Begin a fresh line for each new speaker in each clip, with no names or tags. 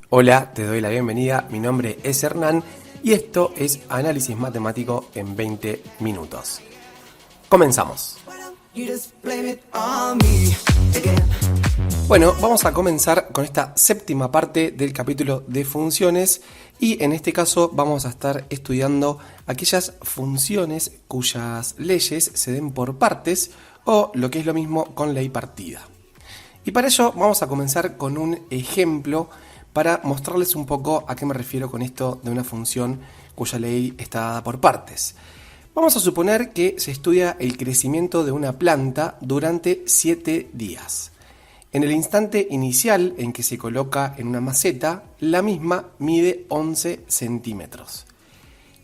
Hola, te doy la bienvenida, mi nombre es Hernán y esto es Análisis Matemático en 20 minutos. Comenzamos. Bueno, vamos a comenzar con esta séptima parte del capítulo de funciones y en este caso vamos a estar estudiando aquellas funciones cuyas leyes se den por partes o lo que es lo mismo con ley partida. Y para ello vamos a comenzar con un ejemplo para mostrarles un poco a qué me refiero con esto de una función cuya ley está dada por partes. Vamos a suponer que se estudia el crecimiento de una planta durante 7 días. En el instante inicial en que se coloca en una maceta, la misma mide 11 centímetros.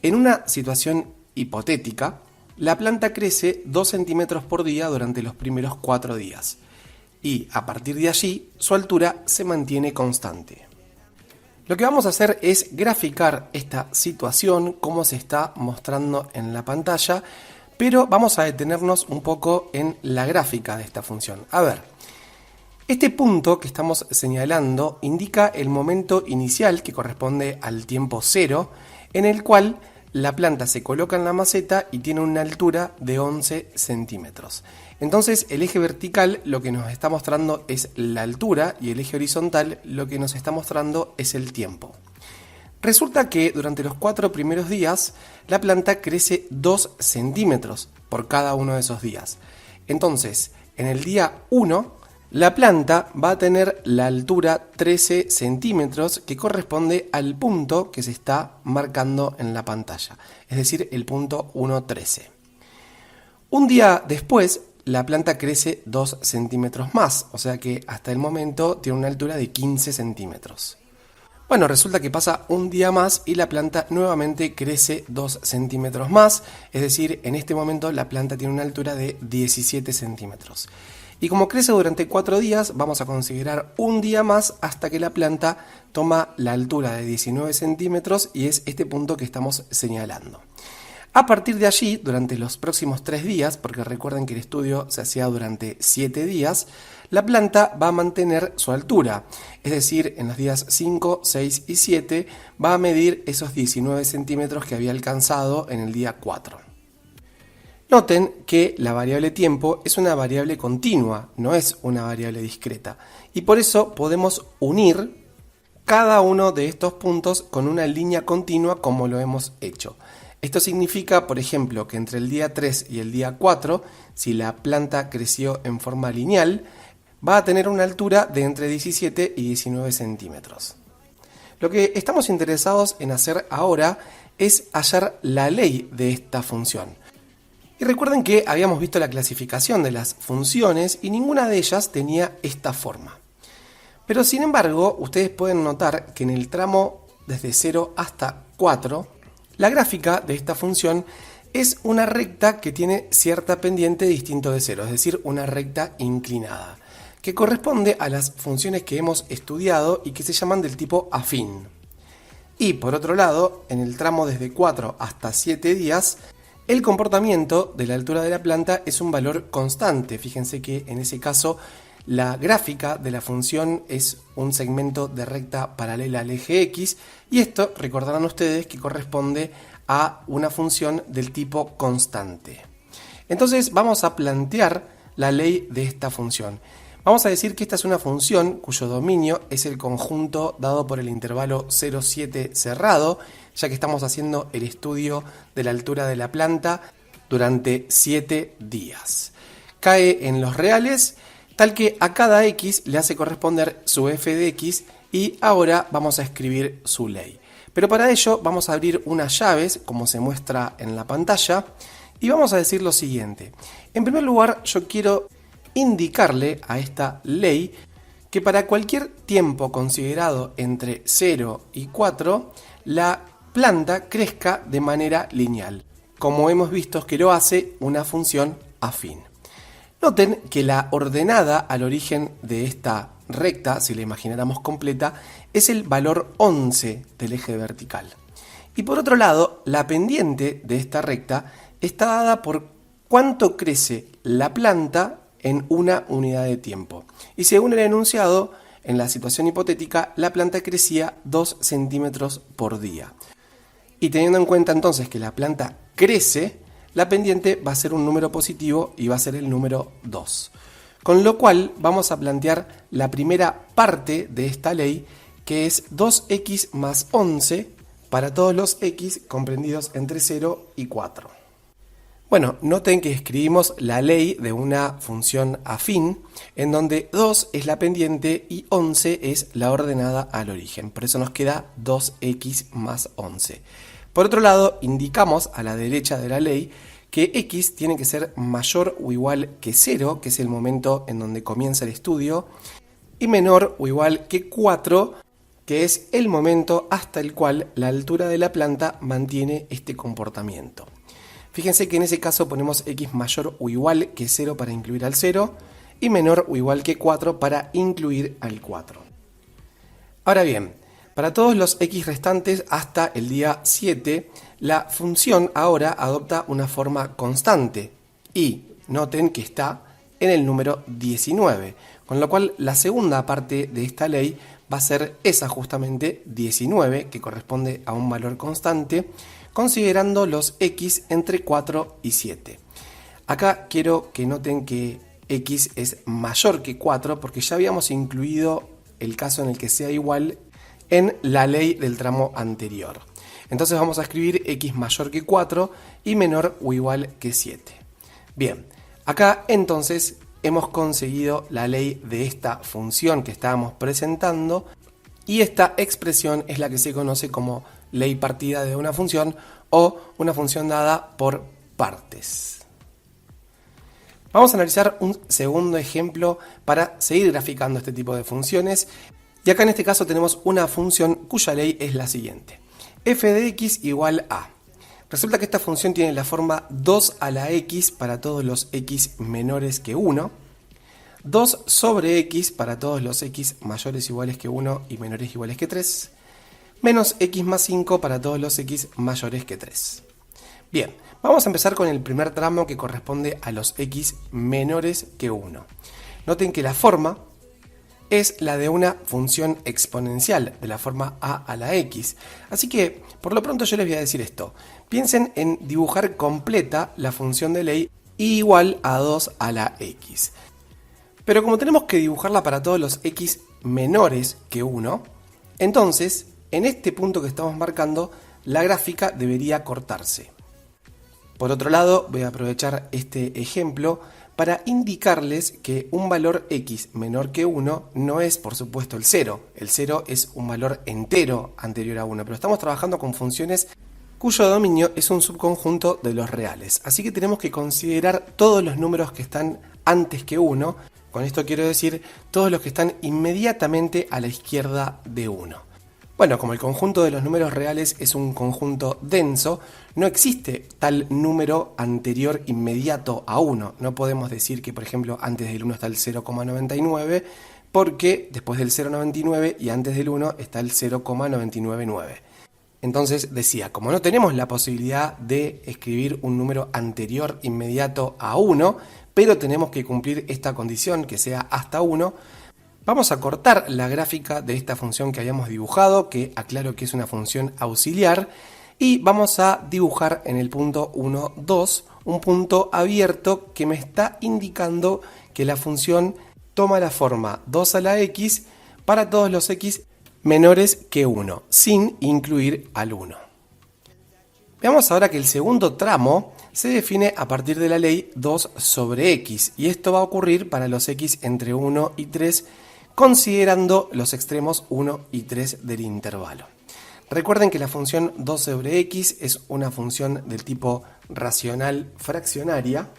En una situación hipotética, la planta crece 2 centímetros por día durante los primeros 4 días. Y a partir de allí, su altura se mantiene constante. Lo que vamos a hacer es graficar esta situación como se está mostrando en la pantalla, pero vamos a detenernos un poco en la gráfica de esta función. A ver, este punto que estamos señalando indica el momento inicial que corresponde al tiempo cero, en el cual la planta se coloca en la maceta y tiene una altura de 11 centímetros. Entonces el eje vertical lo que nos está mostrando es la altura y el eje horizontal lo que nos está mostrando es el tiempo. Resulta que durante los 4 primeros días la planta crece 2 centímetros por cada uno de esos días. Entonces en el día 1 la planta va a tener la altura 13 centímetros que corresponde al punto que se está marcando en la pantalla, es decir, el punto 1,13. Un día después, la planta crece 2 centímetros más, o sea que hasta el momento tiene una altura de 15 centímetros. Bueno, resulta que pasa un día más y la planta nuevamente crece 2 centímetros más, es decir, en este momento la planta tiene una altura de 17 centímetros. Y como crece durante 4 días, vamos a considerar un día más hasta que la planta toma la altura de 19 centímetros y es este punto que estamos señalando. A partir de allí, durante los próximos 3 días, porque recuerden que el estudio se hacía durante 7 días, la planta va a mantener su altura, es decir, en los días 5, 6 y 7 va a medir esos 19 centímetros que había alcanzado en el día 4. Noten que la variable tiempo es una variable continua, no es una variable discreta, y por eso podemos unir cada uno de estos puntos con una línea continua como lo hemos hecho. Esto significa, por ejemplo, que entre el día 3 y el día 4, si la planta creció en forma lineal, va a tener una altura de entre 17 y 19 centímetros. Lo que estamos interesados en hacer ahora es hallar la ley de esta función. Y recuerden que habíamos visto la clasificación de las funciones y ninguna de ellas tenía esta forma. Pero sin embargo, ustedes pueden notar que en el tramo desde 0 hasta 4, la gráfica de esta función es una recta que tiene cierta pendiente distinto de 0, es decir, una recta inclinada, que corresponde a las funciones que hemos estudiado y que se llaman del tipo afín. Y por otro lado, en el tramo desde 4 hasta 7 días, el comportamiento de la altura de la planta es un valor constante. Fíjense que en ese caso la gráfica de la función es un segmento de recta paralela al eje X y esto recordarán ustedes que corresponde a una función del tipo constante. Entonces vamos a plantear la ley de esta función. Vamos a decir que esta es una función cuyo dominio es el conjunto dado por el intervalo 0,7 cerrado, ya que estamos haciendo el estudio de la altura de la planta durante 7 días. Cae en los reales, tal que a cada x le hace corresponder su f de x y ahora vamos a escribir su ley. Pero para ello vamos a abrir unas llaves, como se muestra en la pantalla, y vamos a decir lo siguiente. En primer lugar, yo quiero indicarle a esta ley que para cualquier tiempo considerado entre 0 y 4, la planta crezca de manera lineal, como hemos visto que lo hace una función afín. Noten que la ordenada al origen de esta recta, si la imagináramos completa, es el valor 11 del eje vertical. Y por otro lado, la pendiente de esta recta está dada por cuánto crece la planta en una unidad de tiempo. Y según el enunciado, en la situación hipotética, la planta crecía 2 centímetros por día. Y teniendo en cuenta entonces que la planta crece, la pendiente va a ser un número positivo y va a ser el número 2. Con lo cual vamos a plantear la primera parte de esta ley, que es 2x más 11 para todos los x comprendidos entre 0 y 4. Bueno, noten que escribimos la ley de una función afín, en donde 2 es la pendiente y 11 es la ordenada al origen. Por eso nos queda 2x más 11. Por otro lado, indicamos a la derecha de la ley que x tiene que ser mayor o igual que 0, que es el momento en donde comienza el estudio, y menor o igual que 4, que es el momento hasta el cual la altura de la planta mantiene este comportamiento. Fíjense que en ese caso ponemos x mayor o igual que 0 para incluir al 0 y menor o igual que 4 para incluir al 4. Ahora bien, para todos los x restantes hasta el día 7, la función ahora adopta una forma constante y noten que está en el número 19, con lo cual la segunda parte de esta ley va a ser esa justamente 19, que corresponde a un valor constante, considerando los x entre 4 y 7. Acá quiero que noten que x es mayor que 4 porque ya habíamos incluido el caso en el que sea igual en la ley del tramo anterior. Entonces vamos a escribir x mayor que 4 y menor o igual que 7. Bien, acá entonces hemos conseguido la ley de esta función que estábamos presentando y esta expresión es la que se conoce como ley partida de una función o una función dada por partes. Vamos a analizar un segundo ejemplo para seguir graficando este tipo de funciones. Y acá en este caso tenemos una función cuya ley es la siguiente. F de x igual a. Resulta que esta función tiene la forma 2 a la x para todos los x menores que 1, 2 sobre x para todos los x mayores o iguales que 1 y menores o iguales que 3, menos x más 5 para todos los x mayores que 3. Bien, vamos a empezar con el primer tramo que corresponde a los x menores que 1. Noten que la forma es la de una función exponencial, de la forma a la x. Así que, por lo pronto yo les voy a decir esto. Piensen en dibujar completa la función de ley y igual a 2 a la x. Pero como tenemos que dibujarla para todos los x menores que 1, entonces, en este punto que estamos marcando, la gráfica debería cortarse. Por otro lado, voy a aprovechar este ejemplo para indicarles que un valor x menor que 1 no es, por supuesto, el 0. El 0 es un valor entero anterior a 1, pero estamos trabajando con funciones cuyo dominio es un subconjunto de los reales. Así que tenemos que considerar todos los números que están antes que 1. Con esto quiero decir todos los que están inmediatamente a la izquierda de 1. Bueno, como el conjunto de los números reales es un conjunto denso, no existe tal número anterior inmediato a 1. No podemos decir que, por ejemplo, antes del 1 está el 0,99, porque después del 0,99 y antes del 1 está el 0,999. Entonces decía, como no tenemos la posibilidad de escribir un número anterior inmediato a 1, pero tenemos que cumplir esta condición que sea hasta 1, vamos a cortar la gráfica de esta función que habíamos dibujado, que aclaro que es una función auxiliar, y vamos a dibujar en el punto 1, 2, un punto abierto que me está indicando que la función toma la forma 2 a la x para todos los x menores que 1, sin incluir al 1. Veamos ahora que el segundo tramo se define a partir de la ley 2 sobre x, y esto va a ocurrir para los x entre 1 y 3, considerando los extremos 1 y 3 del intervalo. Recuerden que la función 2 sobre x es una función del tipo racional fraccionaria,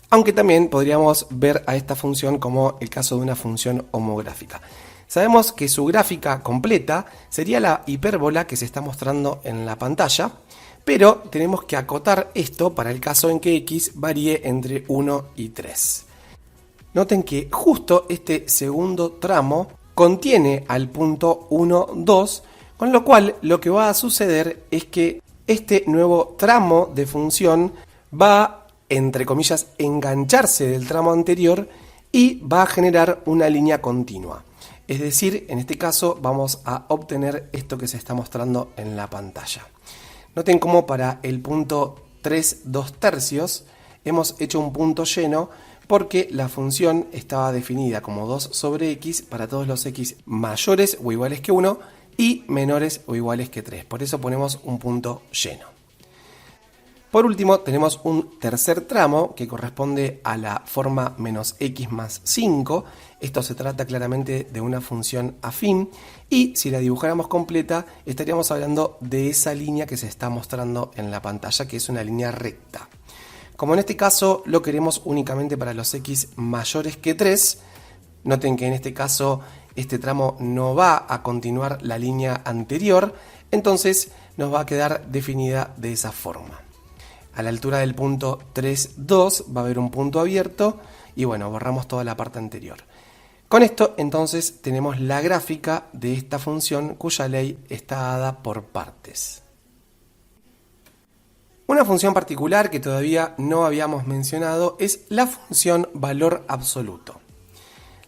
aunque también podríamos ver a esta función como el caso de una función homográfica. Sabemos que su gráfica completa sería la hipérbola que se está mostrando en la pantalla, pero tenemos que acotar esto para el caso en que x varíe entre 1 y 3. Noten que justo este segundo tramo contiene al punto 1, 2, con lo cual lo que va a suceder es que este nuevo tramo de función va, entre comillas, engancharse del tramo anterior y va a generar una línea continua. Es decir, en este caso vamos a obtener esto que se está mostrando en la pantalla. Noten cómo para el punto 3, 2/3 hemos hecho un punto lleno porque la función estaba definida como 2 sobre x para todos los x mayores o iguales que 1 y menores o iguales que 3. Por eso ponemos un punto lleno. Por último, tenemos un tercer tramo que corresponde a la forma menos x más 5. Esto se trata claramente de una función afín y si la dibujáramos completa estaríamos hablando de esa línea que se está mostrando en la pantalla, que es una línea recta. Como en este caso lo queremos únicamente para los x mayores que 3, noten que en este caso este tramo no va a continuar la línea anterior, entonces nos va a quedar definida de esa forma. A la altura del punto 3, 2 va a haber un punto abierto y bueno, borramos toda la parte anterior. Con esto entonces tenemos la gráfica de esta función cuya ley está dada por partes. Una función particular que todavía no habíamos mencionado es la función valor absoluto.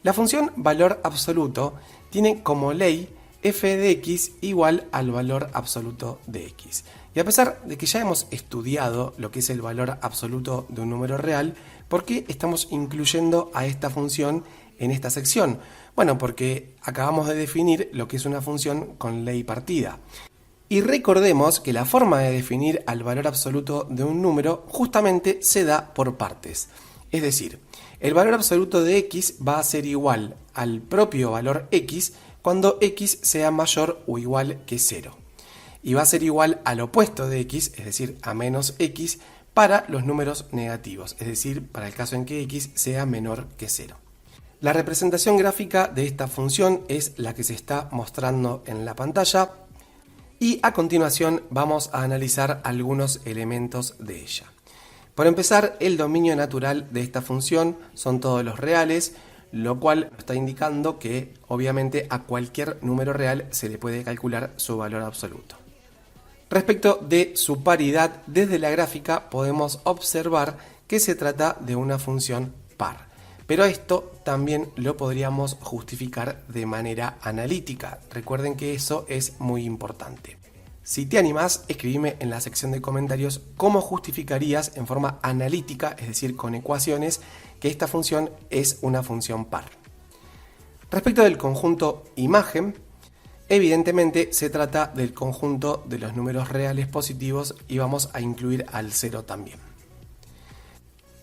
La función valor absoluto tiene como ley f de x igual al valor absoluto de x. Y a pesar de que ya hemos estudiado lo que es el valor absoluto de un número real, ¿por qué estamos incluyendo a esta función en esta sección? Bueno, porque acabamos de definir lo que es una función con ley partida. Y recordemos que la forma de definir al valor absoluto de un número justamente se da por partes. Es decir, el valor absoluto de x va a ser igual al propio valor x cuando x sea mayor o igual que 0. Y va a ser igual al opuesto de x, es decir, a menos x, para los números negativos, es decir, para el caso en que x sea menor que 0. La representación gráfica de esta función es la que se está mostrando en la pantalla y a continuación vamos a analizar algunos elementos de ella. Por empezar, el dominio natural de esta función son todos los reales, lo cual está indicando que obviamente a cualquier número real se le puede calcular su valor absoluto. Respecto de su paridad, desde la gráfica podemos observar que se trata de una función par. Pero esto también lo podríamos justificar de manera analítica. Recuerden que eso es muy importante. Si te animás, escribime en la sección de comentarios cómo justificarías en forma analítica, es decir, con ecuaciones, que esta función es una función par. Respecto del conjunto imagen, evidentemente se trata del conjunto de los números reales positivos y vamos a incluir al 0 también.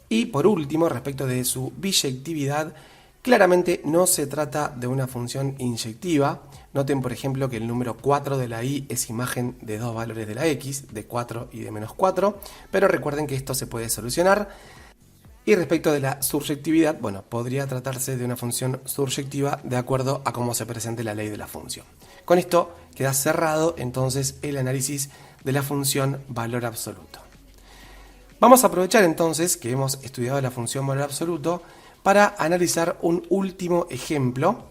Y por último, respecto de su biyectividad, claramente no se trata de una función inyectiva. Noten por ejemplo que el número 4 de la y es imagen de dos valores de la x, de 4 y de menos 4, pero recuerden que esto se puede solucionar. Y respecto de la surjetividad, bueno, podría tratarse de una función surjectiva de acuerdo a cómo se presente la ley de la función. Con esto queda cerrado entonces el análisis de la función valor absoluto. Vamos a aprovechar entonces que hemos estudiado la función valor absoluto para analizar un último ejemplo,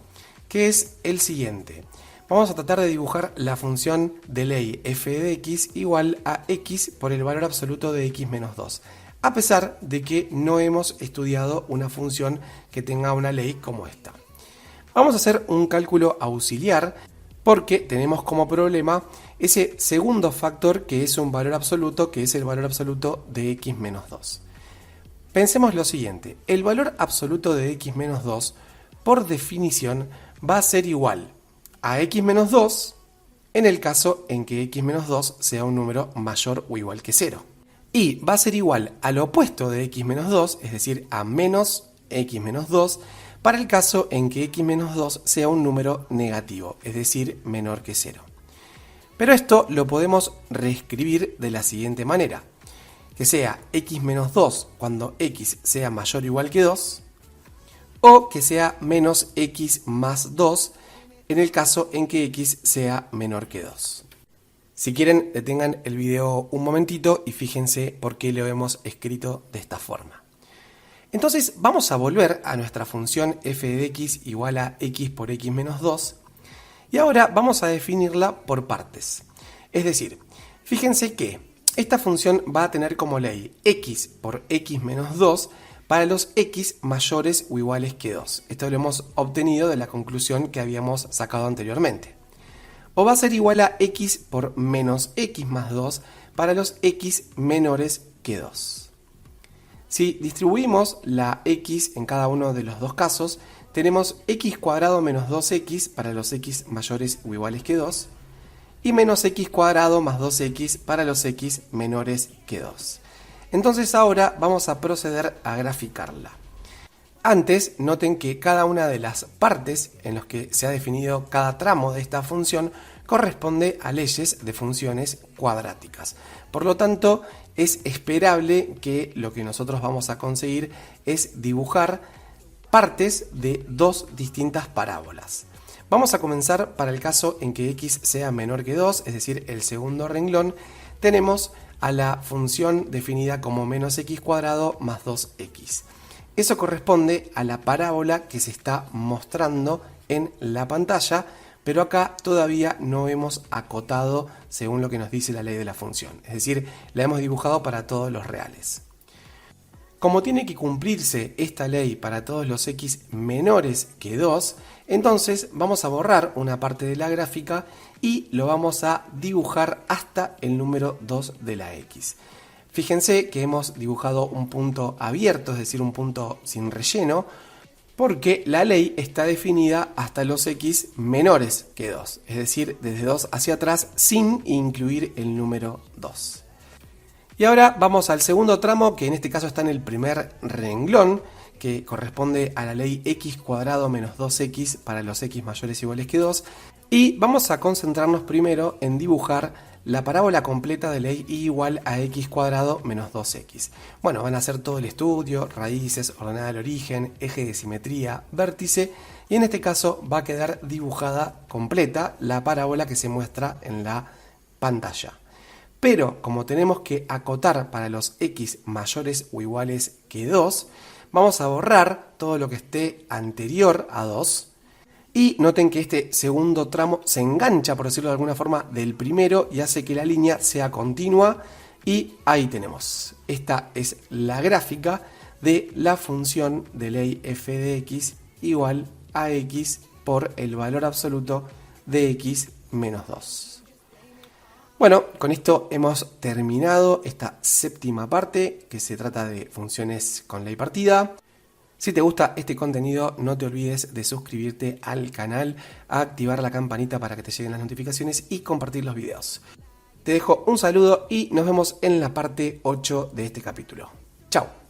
que es el siguiente. Vamos a tratar de dibujar la función de ley f de x igual a x por el valor absoluto de x menos 2. A pesar de que no hemos estudiado una función que tenga una ley como esta. Vamos a hacer un cálculo auxiliar porque tenemos como problema ese segundo factor que es un valor absoluto, que es el valor absoluto de x menos 2. Pensemos lo siguiente, el valor absoluto de x menos 2 por definición va a ser igual a x menos 2 en el caso en que x menos 2 sea un número mayor o igual que 0. Y va a ser igual al opuesto de x menos 2, es decir, a menos x menos 2, para el caso en que x menos 2 sea un número negativo, es decir, menor que 0. Pero esto lo podemos reescribir de la siguiente manera, que sea x menos 2 cuando x sea mayor o igual que 2, o que sea menos x más 2 en el caso en que x sea menor que 2. Si quieren, detengan el video un momentito y fíjense por qué lo hemos escrito de esta forma. Entonces vamos a volver a nuestra función f de x igual a x por x menos 2 y ahora vamos a definirla por partes. Es decir, fíjense que esta función va a tener como ley x por x menos 2 para los x mayores o iguales que 2. Esto lo hemos obtenido de la conclusión que habíamos sacado anteriormente. O va a ser igual a x por menos x más 2 para los x menores que 2. Si distribuimos la x en cada uno de los dos casos, tenemos x cuadrado menos 2x para los x mayores o iguales que 2 y menos x cuadrado más 2x para los x menores que 2. Entonces ahora vamos a proceder a graficarla. Antes, noten que cada una de las partes en las que se ha definido cada tramo de esta función corresponde a leyes de funciones cuadráticas. Por lo tanto, es esperable que lo que nosotros vamos a conseguir es dibujar partes de dos distintas parábolas. Vamos a comenzar para el caso en que x sea menor que 2, es decir, el segundo renglón. Tenemos a la función definida como menos x cuadrado más 2x. Eso corresponde a la parábola que se está mostrando en la pantalla, pero acá todavía no hemos acotado según lo que nos dice la ley de la función. Es decir, la hemos dibujado para todos los reales. Como tiene que cumplirse esta ley para todos los x menores que 2, entonces vamos a borrar una parte de la gráfica y lo vamos a dibujar hasta el número 2 de la x. Fíjense que hemos dibujado un punto abierto, es decir, un punto sin relleno, porque la ley está definida hasta los x menores que 2, es decir, desde 2 hacia atrás sin incluir el número 2. Y ahora vamos al segundo tramo, que en este caso está en el primer renglón, que corresponde a la ley x cuadrado menos 2x para los x mayores o iguales que 2, y vamos a concentrarnos primero en dibujar la parábola completa de ley y igual a x cuadrado menos 2x. Bueno, van a hacer todo el estudio, raíces, ordenada al origen, eje de simetría, vértice, y en este caso va a quedar dibujada completa la parábola que se muestra en la pantalla. Pero como tenemos que acotar para los x mayores o iguales que 2, vamos a borrar todo lo que esté anterior a 2. Y noten que este segundo tramo se engancha, por decirlo de alguna forma, del primero y hace que la línea sea continua. Y ahí tenemos. Esta es la gráfica de la función de ley f de x igual a x por el valor absoluto de x menos 2. Bueno, con esto hemos terminado esta séptima parte, que se trata de funciones con ley partida. Si te gusta este contenido, no te olvides de suscribirte al canal, activar la campanita para que te lleguen las notificaciones y compartir los videos. Te dejo un saludo y nos vemos en la parte 8 de este capítulo. Chao.